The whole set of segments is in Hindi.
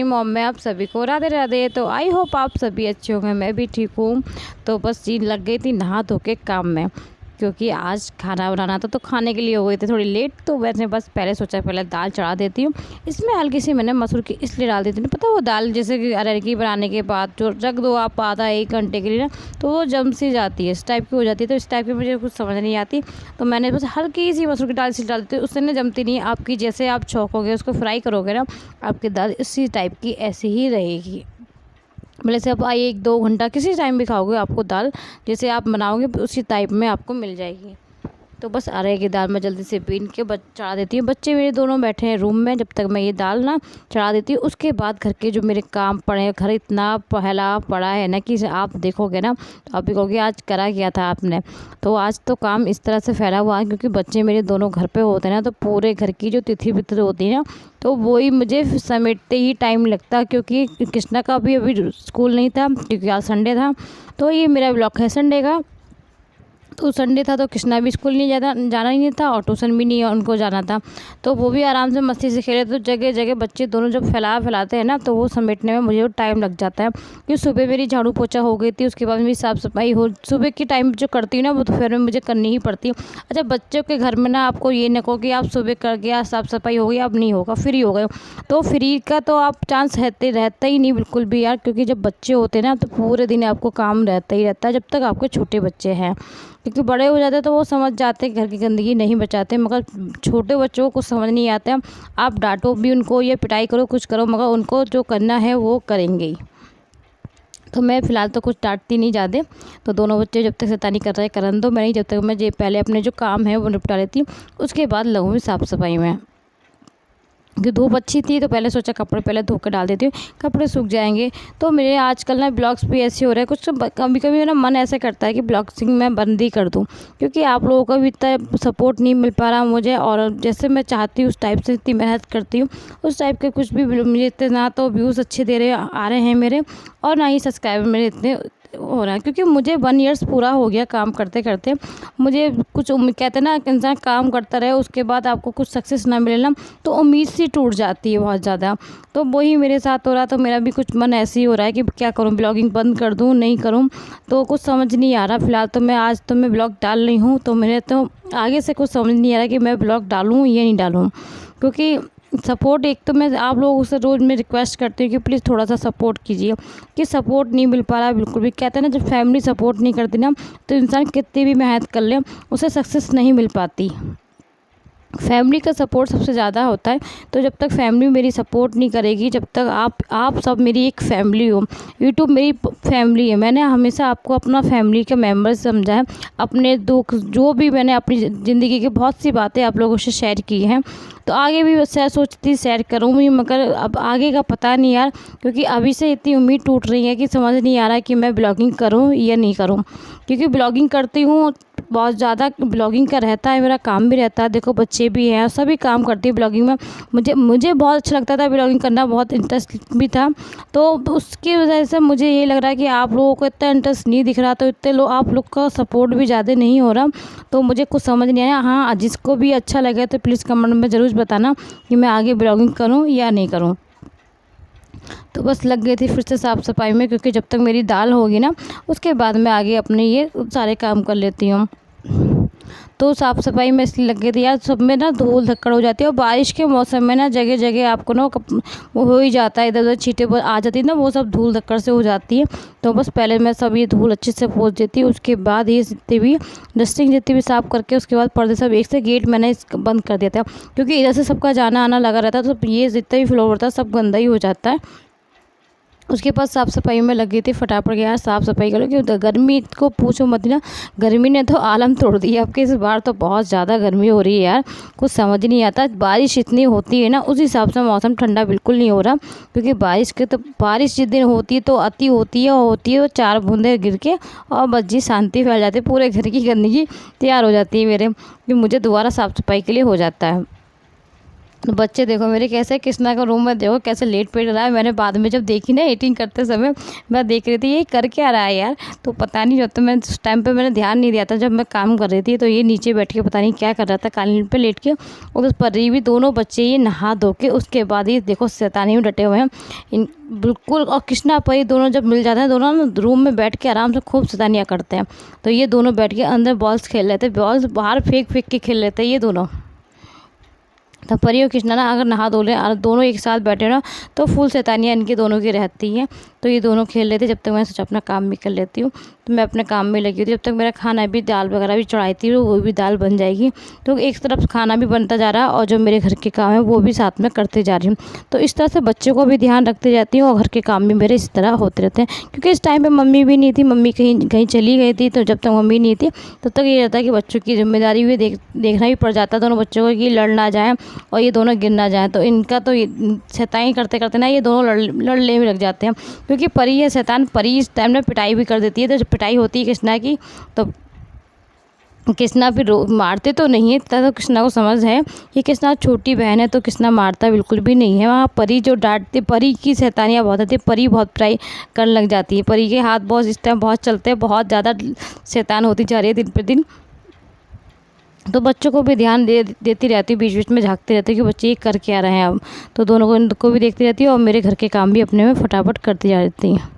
मेरी मॉम में आप सभी को राधे राधे। तो आई होप आप सभी अच्छे होंगे, मैं भी ठीक हूँ। तो बस जी लग गई थी नहा धो के काम में, क्योंकि आज खाना बनाना था तो खाने के लिए हो गई थी थोड़ी लेट। तो वैसे बस पहले सोचा पहले दाल चढ़ा देती हूँ। इसमें हल्की सी मैंने मसूर की इसलिए डाल दी थी, नहीं पता वो दाल जैसे कि अरहर की बनाने के बाद जो रख दो आप आधा एक घंटे के लिए ना, तो वो जम सी जाती है, इस टाइप की हो जाती है। तो इस टाइप की मुझे कुछ समझ नहीं आती, तो मैंने बस हल्की सी मसूर की दाल इसलिए डाल दी थी। उससे ना जमती नहीं है आपकी, जैसे आप छौंकोगे उसको फ्राई करोगे ना, आपकी दाल इसी टाइप की ऐसी ही रहेगी। भले से आप 1-2 घंटा किसी टाइम भी खाओगे, आपको दाल जैसे आप बनाओगे उसी टाइप में आपको मिल जाएगी। तो बस अरहर की दाल मैं जल्दी से बीन के चढ़ा देती हूँ। बच्चे मेरे दोनों बैठे हैं रूम में, जब तक मैं ये दाल ना चढ़ा देती हूँ। उसके बाद घर के जो मेरे काम पड़े हैं, घर इतना फैला पड़ा है ना कि आप देखोगे ना तो आप भी कहोगे आज करा क्या था आपने। तो आज तो काम इस तरह से फैला हुआ है क्योंकि बच्चे मेरे दोनों घर पे होते हैं ना, तो पूरे घर की जो तिथि बितर होती है ना, तो वही मुझे समेटते ही टाइम लगता। क्योंकि कृष्णा का भी अभी स्कूल नहीं था क्योंकि आज संडे था। तो ये मेरा ब्लॉग है संडे का। तो संडे था तो कृष्णा भी स्कूल नहीं जाना ही नहीं था और ट्यूशन भी नहीं उनको जाना था, तो वो भी आराम से मस्ती से खेले। तो जगह जगह बच्चे दोनों जब फैलाते हैं ना, तो वो समेटने में मुझे टाइम लग जाता है। क्योंकि सुबह मेरी झाड़ू पोछा हो गई थी, उसके बाद मेरी साफ़ सफाई हो सुबह की टाइम जो करती हूँ ना, वो दोपहर में मुझे करनी ही पड़ती है। अच्छा, बच्चों के घर में ना आपको ये न कहो कि आप सुबह कर गया साफ़ सफाई हो गई, अब नहीं होगा, फ्री हो गए। तो फ्री का तो आप चांस रहता ही नहीं बिल्कुल भी यार, क्योंकि जब बच्चे होते हैं ना तो पूरे दिन आपको काम रहता ही रहता है, जब तक आपके छोटे बच्चे हैं। क्योंकि बड़े हो जाते हैं तो वो समझ जाते हैं, घर की गंदगी नहीं बचाते, मगर छोटे बच्चों को कुछ समझ नहीं आता है। आप डांटो भी उनको या पिटाई करो कुछ करो, मगर उनको जो करना है वो करेंगे ही। तो मैं फ़िलहाल तो कुछ डांटती नहीं ज़्यादा। तो दोनों बच्चे जब तक शैतानी कर रहे हैं करन दो, मैं नहीं, जब तक मैं ये पहले अपने जो काम है वो निपटा लेती हूँ, उसके बाद लगूँगी साफ़ सफाई में। कि धूप अच्छी थी तो पहले सोचा कपड़े पहले धो के डाल देती हूँ, कपड़े सूख जाएंगे। तो मेरे आजकल ना ब्लॉग्स भी ऐसे हो रहे हैं, कुछ कभी कभी ना मन ऐसा करता है कि ब्लॉगिंग मैं बंद ही कर दूँ, क्योंकि आप लोगों का भी इतना सपोर्ट नहीं मिल पा रहा मुझे। और जैसे मैं चाहती हूँ उस टाइप से इतनी मेहनत करती हूँ, उस टाइप के कुछ भी मुझे इतने ना तो व्यूज़ अच्छे आ रहे हैं मेरे, और ना ही सब्सक्राइबर मेरे इतने हो रहा है। क्योंकि मुझे 1 ईयर्स पूरा हो गया काम करते करते। मुझे कुछ कहते हैं ना, इंसान काम करता रहे उसके बाद आपको कुछ सक्सेस ना मिले ना, तो उम्मीद सी टूट जाती है बहुत ज़्यादा। तो वही मेरे साथ हो रहा, तो मेरा भी कुछ मन ऐसे ही हो रहा है कि क्या करूं, ब्लॉगिंग बंद कर दूं नहीं करूं, तो कुछ समझ नहीं आ रहा। फ़िलहाल तो मैं आज तो मैं ब्लॉग डाल रही हूँ, तो मेरे तो आगे से कुछ समझ नहीं आ रहा कि मैं ब्लॉग डालूँ या नहीं डालूँ। क्योंकि सपोर्ट एक तो मैं आप लोगों से रोज़ मैं रिक्वेस्ट करती हूँ कि प्लीज़ थोड़ा सा सपोर्ट कीजिए, कि सपोर्ट नहीं मिल पा रहा है बिल्कुल भी। कहते हैं ना, जब फैमिली सपोर्ट नहीं करती ना, तो इंसान कितनी भी मेहनत कर ले उसे सक्सेस नहीं मिल पाती। फैमिली का सपोर्ट सबसे ज़्यादा होता है। तो जब तक फैमिली मेरी सपोर्ट नहीं करेगी, जब तक आप सब मेरी एक फैमिली हो, यूट्यूब मेरी फैमिली है। मैंने हमेशा आपको अपना फैमिली का मेंबर समझा है। अपने दुख जो भी मैंने अपनी ज़िंदगी की बहुत सी बातें आप लोगों से शेयर की हैं, तो आगे भी सोचती शेयर करूँगी, मगर अब आगे का पता नहीं यार। क्योंकि अभी से इतनी उम्मीद टूट रही है कि समझ नहीं आ रहा कि मैं ब्लॉगिंग करूँ या नहीं करूँ। क्योंकि ब्लॉगिंग करती हूँ, बहुत ज़्यादा ब्लॉगिंग का रहता है, मेरा काम भी रहता है, देखो बच्चे भी हैं, सभी काम करती है ब्लॉगिंग में। मुझे बहुत अच्छा लगता था ब्लॉगिंग करना, बहुत इंटरेस्ट भी था। तो उसकी वजह से मुझे ये लग रहा है कि आप लोगों को इतना इंटरेस्ट नहीं दिख रहा, तो इतने लोग आप लोग का सपोर्ट भी ज़्यादा नहीं हो रहा। तो मुझे कुछ समझ नहीं आया। हाँ, जिसको भी अच्छा लगे तो प्लीज़ कमेंट में ज़रूर बताना कि मैं आगे ब्लॉगिंग करूँ या नहीं करूँ। तो बस लग गई थी फिर से साफ़ सफाई में, क्योंकि जब तक मेरी दाल होगी ना, उसके बाद मैं आगे अपने ये सारे काम कर लेती हूँ। तो साफ़ सफाई में इसलिए लग गई थी यार, सब में ना धूल धक्कड़ हो जाती है। और बारिश के मौसम में ना जगह जगह आपको ना वो हो ही जाता है, इधर उधर छींटे आ जाती है ना, वो सब धूल धक्कड़ से हो जाती है। तो बस पहले मैं सब ये धूल अच्छे से पोंछ देती हूँ, उसके बाद ये जितनी भी डस्टिंग जितनी भी साफ़ करके उसके बाद पर्दे सब एक से गेट मैंने बंद कर दिया था, क्योंकि इधर से सबका जाना आना लगा रहता है। तो ये जितना भी फ्लोर होता है सब गंदा ही हो जाता है। उसके बाद साफ़ सफाई में लगी थी, फटाफट यार साफ़ सफाई करो। क्योंकि गर्मी को पूछो मत ना, गर्मी ने तो आलम तोड़ दिया। आपके इस बार तो बहुत ज़्यादा गर्मी हो रही है यार, कुछ समझ नहीं आता। बारिश इतनी होती है ना, उस हिसाब से मौसम ठंडा बिल्कुल नहीं हो रहा। क्योंकि बारिश जिस दिन होती है तो अति होती है, 4 बूंदे गिर के और बस जी शांति फैल जाती है, पूरे घर की गंदगी तैयार हो जाती है मेरे, कि मुझे दोबारा साफ़ सफाई के लिए हो जाता है। तो बच्चे देखो मेरे कैसे, कृष्णा का रूम में देखो कैसे लेट पेट रहा है। मैंने बाद में जब देखी ना एडिटिंग करते समय, मैं देख रही थी ये कर क्या रहा है यार। तो पता नहीं, जब तो मैं उस टाइम पे मैंने ध्यान नहीं दिया था जब मैं काम कर रही थी, तो ये नीचे बैठ के पता नहीं क्या कर रहा था कालीन पे लेट के। और उस पर भी दोनों बच्चे ये नहा धो के उसके बाद ये देखो शैतानी में डटे हुए हैं इन बिल्कुल। और कृष्णा परी दोनों जब मिल जाते हैं, दोनों ना रूम में बैठ के आराम से खूब शैतानियाँ करते हैं। तो ये दोनों बैठ के अंदर बॉल्स खेल रहे थे, बॉल्स बाहर फेंक फेंक के खेल रहे थे ये दोनों। तो परी और कृष्णा ना अगर नहा धो लें और दोनों एक साथ बैठे ना, तो फुल शैतानियाँ इनकी दोनों की रहती हैं। तो ये दोनों खेल लेते, जब तक मैं सोचा अपना काम भी कर लेती हूँ। तो मैं अपने काम में लगी थी, जब तक मेरा खाना भी, दाल वगैरह भी चढ़ाई थी, वो भी दाल बन जाएगी। तो एक तरफ खाना भी बनता जा रहा है और जो मेरे घर के काम है वो भी साथ में करते जा रही हूँ। तो इस तरह से बच्चों को भी ध्यान रखते जाती हूँ और घर के काम भी मेरे इस तरह होते रहते हैं। क्योंकि इस टाइम पर मम्मी भी नहीं थी, मम्मी कहीं कहीं चली गई थी। तो जब तक मम्मी नहीं थी तब तक ये रहता है कि बच्चों की जिम्मेदारी भी देखना भी पड़ जाता है दोनों बच्चों को, कि लड़ ना जाए और ये दोनों गिर ना जाए। तो इनका तो शैतानी करते करते ना ये दोनों लड़ने भी लग जाते हैं। क्योंकि परी है शैतान, परी इस टाइम में पिटाई भी कर देती है। तो जब पिटाई होती है कृष्णा की, तो कृष्णा फिर मारते तो नहीं है, तो कृष्णा को समझ है कि कृष्णा छोटी बहन है, तो कृष्णा मारता बिल्कुल भी नहीं है। वहाँ परी जो डांटती, परी की शैतानियाँ बहुत होती है, परी बहुत पिटाई करने लग जाती है। परी के हाथ बहुत इस टाइम बहुत चलते हैं, बहुत ज़्यादा शैतान होती जा रही है दिन पर दिन। तो बच्चों को भी ध्यान देती रहती हूँ, बीच बीच में झांकती रहती हूँ कि बच्चे ये कर क्या रहे हैं अब। तो दोनों को इनको भी देखती रहती हूँ और मेरे घर के काम भी अपने में फटाफट करती जा रहती हैं।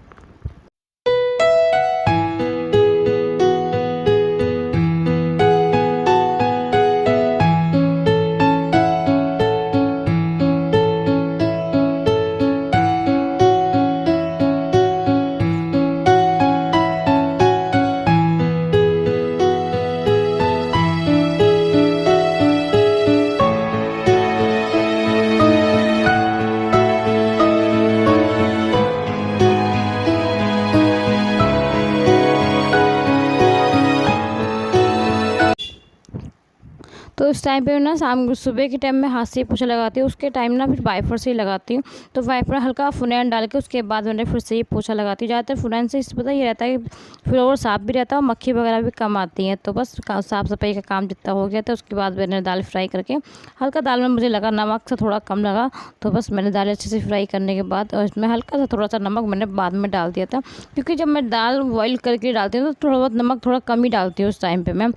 तो इस टाइम पे ना सुबह के टाइम में हाथ से पोछा लगाती हूँ, उसके टाइम ना फिर वाइपर से ही लगाती हूँ। तो वाइपर हल्का फुनैन डाल के उसके बाद मैंने फिर से ही पोछा लगाती हूँ। ज़्यादातर फुनैन से इस पता ये रहता है कि फ्लोर साफ़ भी रहता है और मक्खी वगैरह भी कम आती हैं। तो बस साफ़ सफाई का काम जितना हो गया था, उसके बाद मैंने दाल फ्राई करके, हल्का दाल में मुझे लगा नमक से थोड़ा कम लगा, तो बस मैंने दाल अच्छे से फ्राई करने के बाद और इसमें हल्का सा थोड़ा सा नमक मैंने बाद में डाल दिया था। क्योंकि जब मैं दाल बॉयल करके डालती हूँ तो थोड़ा बहुत नमक थोड़ा कम ही डालती हूँ उस टाइम पर मैं।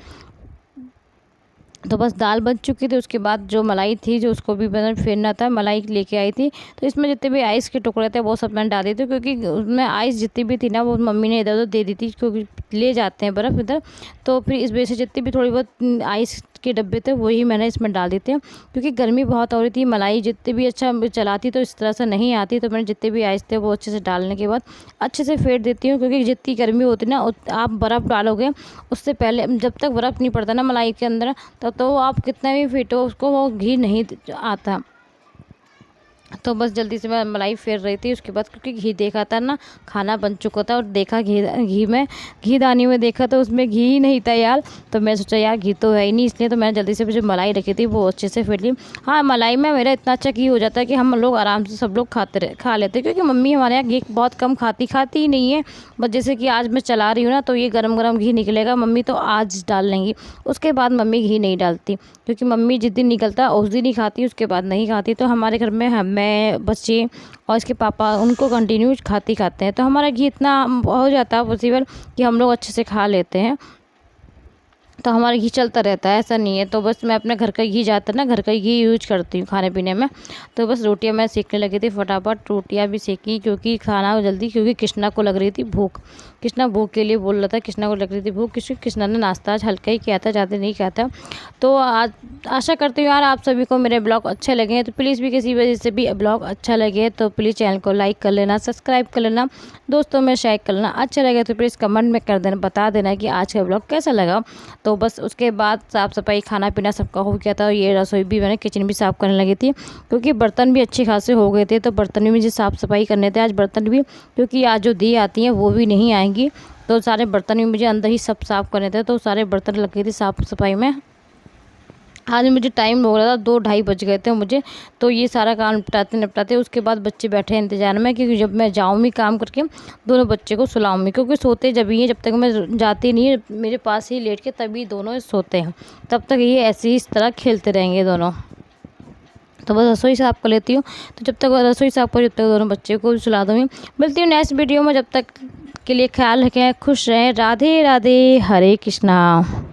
तो बस दाल बन चुकी थी, उसके बाद जो मलाई थी जो उसको भी मैंने फेरना था, मलाई लेके आई थी। तो इसमें जितने भी आइस के टुकड़े थे वो सब मैंने डाल दिए थे, क्योंकि उसमें आइस जितनी भी थी ना वो मम्मी ने इधर उधर दे दी थी, क्योंकि ले जाते हैं बर्फ़ इधर। तो फिर इस वजह से जितनी भी थोड़ी बहुत आइस के डब्बे थे वही मैंने इसमें डाल दिए थे। क्योंकि गर्मी बहुत हो रही थी, मलाई जितनी भी अच्छा चलाती तो इस तरह से नहीं आती। तो मैंने जितने भी आइस थे वो अच्छे से डालने के बाद अच्छे से फेंट देती हूँ। क्योंकि जितनी गर्मी होती ना, आप बर्फ़ डालोगे उससे पहले, जब तक बर्फ़ नहीं पड़ता ना मलाई के अंदर, तब तो आप कितना भी फेंटो उसको वो घी नहीं आता। तो बस जल्दी से मैं मलाई फेर रही थी। उसके बाद क्योंकि घी देखा था ना, खाना बन चुका था और देखा घी दानी में देखा तो उसमें घी ही नहीं था यार। तो मैं सोचा यार घी तो है ही नहीं, इसलिए तो मैंने जल्दी से जो मलाई रखी थी वो अच्छे से फेर ली। हाँ, मलाई में मेरा इतना अच्छा घी हो जाता है कि हम लोग आराम से सब लोग खा लेते हैं। क्योंकि मम्मी हमारे यहाँ घी बहुत कम खाती ही नहीं है। बस जैसे कि आज मैं चला रही हूँ ना, तो ये गरम गरम घी निकलेगा, मम्मी तो आज डाल लेंगी, उसके बाद मम्मी घी नहीं डालती। क्योंकि मम्मी जिस दिन निकलता उस दिन ही खाती, उसके बाद नहीं खाती। तो हमारे घर में मैं, बच्चे और इसके पापा उनको कंटिन्यू खाते हैं। तो हमारा घी इतना हो जाता है पॉसिबल कि हम लोग अच्छे से खा लेते हैं। तो हमारा घी चलता रहता है, ऐसा नहीं है। तो बस मैं अपने घर का घी, जाता ना घर का घी यूज करती हूँ खाने पीने में। तो बस रोटियाँ मैं सेकने लगी थी, फटाफट रोटियाँ भी सेकी, क्योंकि खाना जल्दी, क्योंकि कृष्णा को लग रही थी भूख। कृष्णा भूख के लिए बोल रहा था, कृष्णा को लग रही थी भूख, क्योंकि कृष्णा ने नाश्ता आज हल्का ही किया था, ज़्यादा नहीं किया था। तो आज आशा करती हूँ यार आप सभी को मेरे ब्लॉग अच्छे लगे हैं। तो प्लीज़ भी किसी वजह से भी ब्लॉग अच्छा लगे तो प्लीज़ चैनल को लाइक कर लेना, सब्सक्राइब कर लेना, दोस्तों में शेयर कर लेना। अच्छा लगे तो प्लीज़ कमेंट में कर देना, बता देना कि आज का ब्लॉग कैसा लगा। तो बस उसके बाद साफ़ सफाई, खाना पीना सबका हो गया था। ये रसोई भी मैंने, किचन भी साफ़ करने लगी थी, क्योंकि बर्तन भी अच्छे खासे हो गए थे। तो बर्तन भी मुझे साफ़ सफाई करने थे आज, बर्तन भी, क्योंकि आज जो दी आती हैं वो भी नहीं आएंगी। तो सारे बर्तन भी मुझे अंदर ही सब साफ़ करने थे। तो सारे बर्तन लग गए थे साफ़ सफाई में। आज मुझे टाइम हो रहा था, 2-2:30 बज गए थे मुझे। तो ये सारा काम निपटाते उसके बाद बच्चे बैठे इंतज़ार में, क्योंकि जब मैं जाऊँगी काम करके दोनों बच्चे को सुलाऊँगी। क्योंकि सोते जब ही हैं, जब तक मैं जाती नहीं है मेरे पास ही लेट के तभी दोनों सोते हैं, तब तक ये ऐसे ही इस तरह खेलते रहेंगे दोनों। तो बस रसोई साफ़ कर लेती हूँ। तो जब तक रसोई साफ़ करी तब तक दोनों बच्चे को भी सुला दूँगी। मिलती हूँ नेक्स्ट वीडियो में, जब तक के लिए ख्याल रखें, खुश रहें। राधे राधे, हरे कृष्णा।